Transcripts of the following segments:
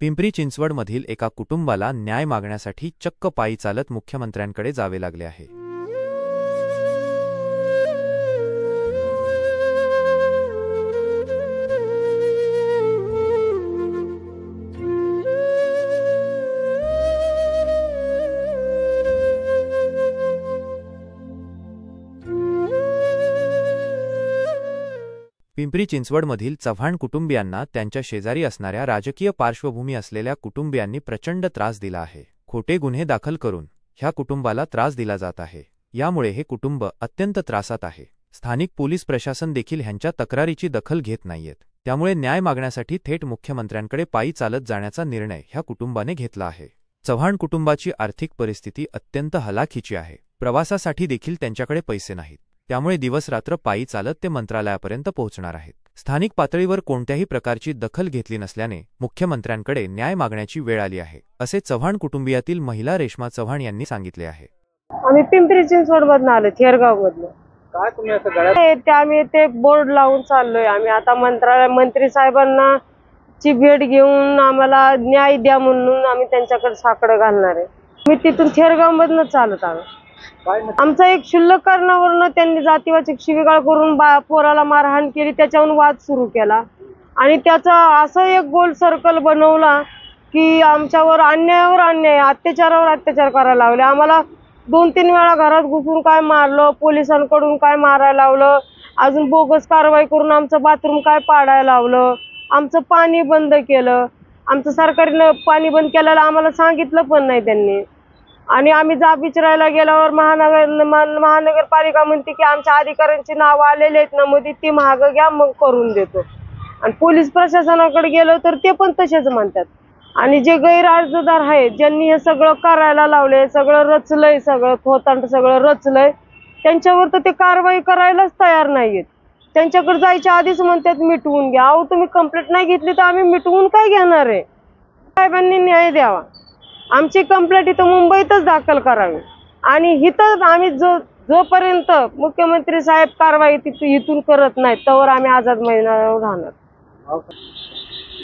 पिंपरी चिंचवडमधील एका कुटुंबाला न्याय मागण्यासाठी चक्क पायी चालत मुख्यमंत्र्यांकडे जावे लागले आहे। पिंपरी चिंचवडमधील चव्हाण कुटुंबियांना त्यांच्या शेजारी असणाऱ्या राजकीय पार्श्वभूमी असलेल्या कुटुंबियांनी प्रचंड त्रास दिला आहे। खोटे गुन्हे दाखल करून ह्या कुटुंबाला त्रास दिला जात आहे। यामुळे हे कुटुंब अत्यंत त्रासात आहे। स्थानिक पोलीस प्रशासन देखील ह्यांच्या तक्रारीची दखल घेत नाहीयेत। त्यामुळे न्याय मागण्यासाठी थेट मुख्यमंत्र्यांकडे पायी चालत जाण्याचा निर्णय ह्या कुटुंबाने घेतला आहे। चव्हाण कुटुंबाची आर्थिक परिस्थिती अत्यंत हलाखीची आहे। प्रवासासाठी देखील त्यांच्याकडे पैसे नाहीत। त्यामुळे दिवसरात्र पायी चालत ते मंत्रालयापर्यंत पोहोचणार आहेत। स्थानिक पातळीवर कोणत्याही प्रकारची दखल घेतली नसल्याने मुख्यमंत्र्यांकडे न्याय मागण्याची वेळ आली आहे, असे चव्हाण कुटुंबियातील महिला रेश्मा चव्हाण यांनी सांगितले आहे। आम्ही पिंपरी चिंचवडमधून आलो, थेरगावमधून। काय तुम्ही असं गळ्यात आम्ही ते बोर्ड लावून चाललोय। आम्ही आता मंत्री साहेबांना ची भेट घेऊन आम्हाला न्याय द्या म्हणून आम्ही त्यांच्याकडे साकडं घालणार आहे। मी तिथून थेरगावमधून चालत आलो। आमचा एक क्षुल्लक कारणावरून त्यांनी जातीवाचक शिवीगाळ करून पोराला मारहाण केली, त्याच्यावरून वाद सुरू केला आणि त्याचा असं एक गोल सर्कल बनवला की आमच्यावर अन्यायावर अन्याय, अत्याचारावर अत्याचार करायला लावले। आम्हाला 2-3 वेळा घरात घुसून काय मारलं, पोलिसांकडून काय मारायला लावलं, अजून बोगस कारवाई करून आमचं बाथरूम काय पाडायला लावलं, आमचं पाणी बंद केलं। आमचं सरकारनं पाणी बंद केलेलं आम्हाला सांगितलं पण नाही त्यांनी। आणि आम्ही जाब विचारायला गेल्यावर महानगरपालिका म्हणते की आमच्या अधिकाऱ्यांची नावं आलेली आहेत ना मध्ये, ती महाग घ्या मग करून देतो। आणि पोलीस प्रशासनाकडे गेलो तर ते पण तसेच म्हणतात। आणि जे गैरअर्जदार आहेत, ज्यांनी हे सगळं करायला लावले, सगळं रचलंय, सगळं थोतांड सगळं रचलंय, त्यांच्यावर तर ते कारवाई करायलाच तयार नाहीयेत। त्यांच्याकडे जायच्या आधीच म्हणतात मिटवून घ्या। अहो तुम्ही कंप्लेंट नाही घेतली तर आम्ही मिटवून काय घेणार आहे? साहेबांनी न्याय द्यावा। आमची कंप्लेंट इथं मुंबईतच दाखल करावी आणि इथं आम्ही जोपर्यंत मुख्यमंत्री साहेब कारवाई इथून करत नाहीत तोवर आम्ही आझाद मैदानावर राहणार।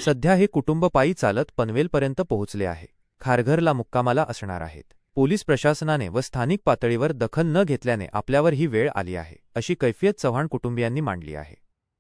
सध्या हे कुटुंब पायी चालत पनवेलपर्यंत पोहोचले आहे। खारघरला मुक्कामाला असणार आहेत। पोलीस प्रशासनाने व स्थानिक पातळीवर दखल न घेतल्याने आपल्यावर ही वेळ आली आहे, अशी कैफियत चव्हाण कुटुंबियांनी मांडली आहे।